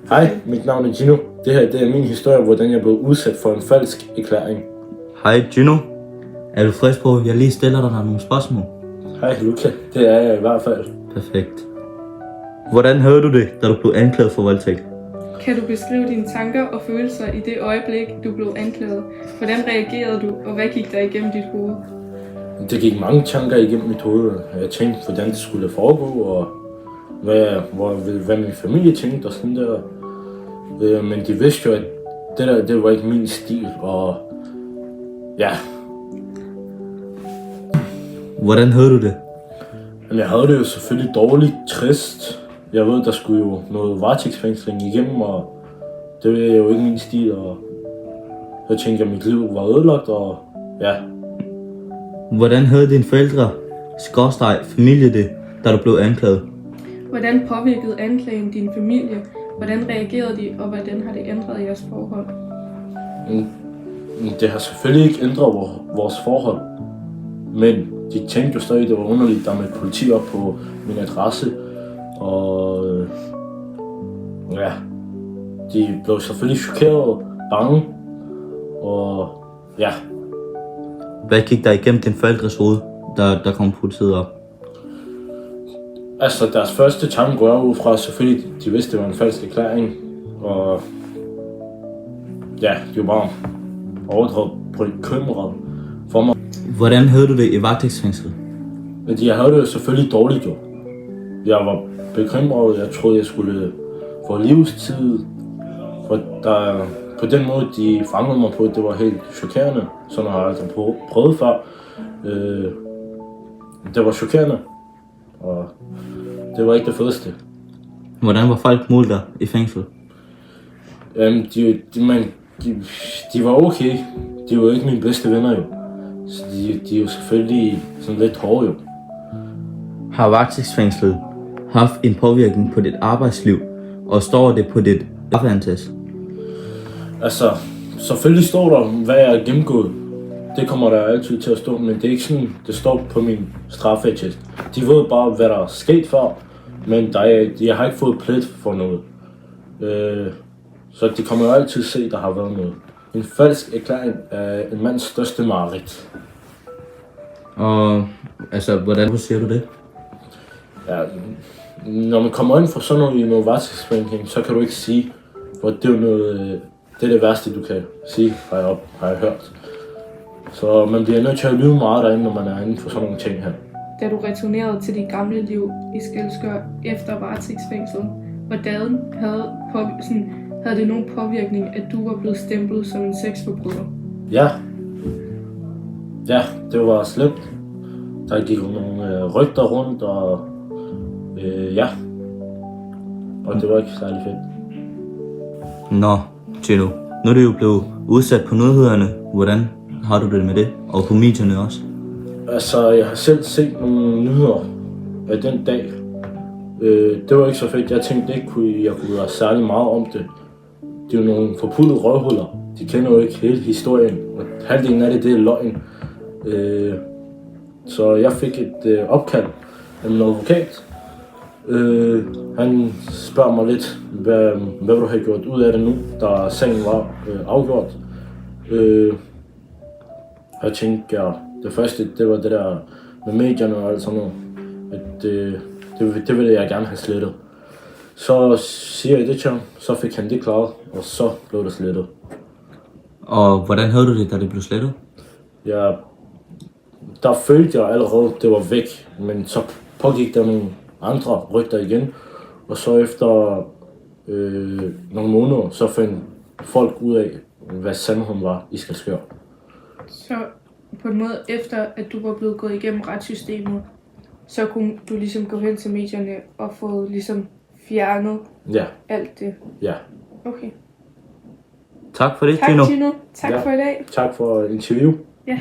Hej, mit navn er Gino. Det her det er min historie, hvordan jeg blev udsat for en falsk erklæring. Hej Gino. Er du frisk på, at jeg lige stiller dig nogle spørgsmål? Hej Luca, det er jeg i hvert fald. Perfekt. Hvordan havde du det, da du blev anklaget for voldtægt? Kan du beskrive dine tanker og følelser i det øjeblik, du blev anklaget? Hvordan reagerede du, og hvad gik der igennem dit hoved? Det gik mange tanker igennem mit hoved. Jeg tænkte, hvordan det skulle foregå, og hvad min familie tænkte og sådan der. Men de vidste jo, at det var ikke min stil, og ja. Hvordan havde du det? Men jeg havde det jo selvfølgelig dårligt, trist. Jeg ved, der skulle jo noget varetægtsfængsling igennem, og det er jo ikke min stil, og jeg tænkte, at mit liv var ødelagt, og ja. Hvordan havde dine forældre, familie det, da du blev anklaget? Hvordan påvirkede anklagen din familie? Hvordan reagerede de, og hvordan har det ændret jeres forhold? Det har selvfølgelig ikke ændret vores forhold, men de tænkte jo stadig, det var underligt, der med politi op på min adresse, og ja, de blev selvfølgelig chokeret, bange, og ja. Hvad gik der igennem din forældres hoved, der kom politiet op? Altså deres første tanke går jeg ud fra, selvfølgelig de vidste, det var en falsk erklæring, og ja, de var bare overdrevet bekymret for mig. Hvordan havde du det i varetægtsfængslet? Men jeg havde det jo selvfølgelig dårligt jo. Jeg var bekymret, jeg troede jeg skulle få livstid, for der, på den måde de fangede mig på, det var helt chokerende, sådan har jeg aldrig prøvet før. Det var chokerende, og det var ikke det fedeste. Hvordan var folk mod dig i fængslet? De var okay. De var jo ikke mine bedste venner jo. Så de er jo selvfølgelig sådan lidt hårde jo. Har varetægtsfængslet haft en påvirkning på dit arbejdsliv, og står det på dit straffeattest? Altså, selvfølgelig står der, hvad jeg har gennemgået. Det kommer der altid til at stå, men det er ikke sådan, det står på min straffeattest. De ved bare, hvad der er sket før, men jeg har ikke fået plet for noget. Så de kommer jo altid at se, der har været noget. En falsk erklæring er en mands største mareridt. Og altså, hvordan siger du det? Ja, når man kommer ind for sådan noget i noget varetægtsfængsling, så kan du ikke sige, for det er jo noget, det er det værste, du kan sige, har jeg hørt. Så man bliver nødt til at lyve meget derinde, når man er inde for sådan nogle ting her. Da du returnerede til dit gamle liv i Skælskør efter varetægtsfængslet, hvordan havde det nogen påvirkning, at du var blevet stemplet som en sexforbryder? Ja, det var slemt. Der gik nogle rygter rundt, og ja. Og det var ikke særlig fedt. Nå, Gino, nu er du jo blevet udsat på nyhederne. Hvordan har du det med det? Og på medierne også? Altså, jeg har selv set nogle nyheder af den dag. Det var ikke så fedt. Jeg tænkte ikke, jeg kunne være særlig meget om det. Det er jo nogle forpullede røvhuller. De kender jo ikke hele historien, og halvdelen af det er løgn. Så jeg fik et opkald af min advokat. Han spørger mig lidt, hvad vil du have gjort ud af det nu, da sagen var afgjort. Jeg tænkte, det første, det var det der med medierne og alt sådan noget, at det ville jeg gerne have slettet. Så siger jeg det til ham, så fik han det klaret, og så blev det slettet. Og hvordan havde du det, da det blev slettet? Ja, der følte jeg allerede, det var væk, men så pågik der nogle andre rygter igen, og så efter nogle måneder, så fandt folk ud af, hvad sandheden var i Skælskør. Så på en måde efter, at du var blevet gået igennem retssystemet, så kunne du ligesom gå hen til medierne og få ligesom fjernet alt det? Ja. Okay. Tak for det, Tak, Gino. Gino. Tak for i dag. Tak for interview. Ja.